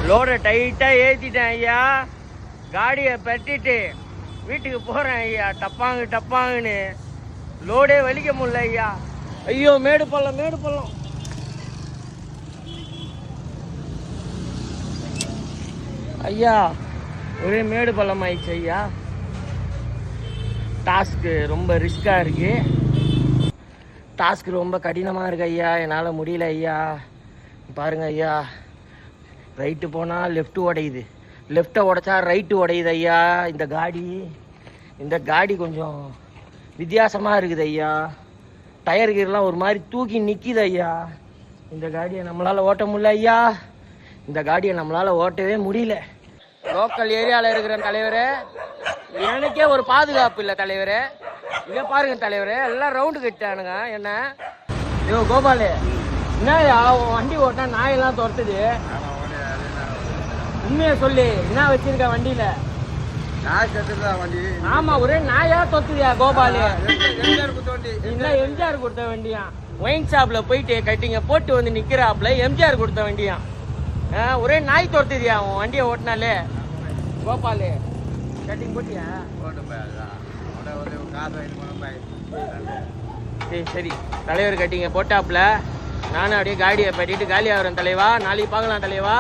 லோடை டைட்டாக ஏற்றிட்டேன் ஐயா. காடியை பட்டிட்டு வீட்டுக்கு போகிறேன் ஐயா. டப்பாங்குன்னு லோடே வலிக்க முடியல ஐயா. ஐயோ மேடு பள்ளம். ஐயா ஒரே மேடு பள்ளம் ஆயிடுச்சு ஐயா. டாஸ்க்கு ரொம்ப ரிஸ்காக இருக்கு. டாஸ்க்கு ரொம்ப கடினமாக இருக்கு ஐயா. என்னால் முடியல ஐயா. பாருங்க ஐயா, ரைட்டு போனால் லெஃப்ட்டு உடையுது, லெஃப்ட்டை உடைச்சா ரைட்டு உடையுது ஐயா. இந்த காடி கொஞ்சம் வித்தியாசமாக இருக்குது ஐயா. டயர் கீரெலாம் ஒரு மாதிரி தூக்கி நிற்கிது ஐயா. இந்த காடியை நம்மளால் ஓட்ட முடியல ஐயா. இந்த காடியை நம்மளால் ஓட்டவே முடியல. லோக்கல் ஏரியாவில் இருக்கிற தலைவரே, எனக்கே ஒரு பாதுகாப்பு இல்லை தலைவரே. இங்கே பாருங்க தலைவரே, எல்லாம் ரவுண்டு கட்டானுங்க என்ன. ஐயோ கோபாலு, என்னயா வண்டி ஓட்டினா நாயெல்லாம் துரத்துது? உண்மையை சொல்லி என்ன வச்சிருக்க வண்டியில? ஆமா, ஒரே நாயா தொத்துதியா கோபாலு? இல்ல எம்ஜிஆர் கொடுத்த வண்டியா? ஒயின் ஷாப்ல போயிட்டு கட்டிங்க போட்டு வந்து நிக்கிறாப்ல, எம்ஜிஆர் கொடுத்த வண்டியா? ஒரே நாய் துரத்துதியா உன் வண்டியை ஓட்டினாலே கோபாலு? கட்டிங் போட்டியா? சரி தலைவர் கட்டிங்க போட்டாப்ல. நானும் அப்படியே காடியை பட்டிட்டு காலி ஆகிறேன் தலைவா. நாளைக்கு பார்க்கலாம் தலைவா.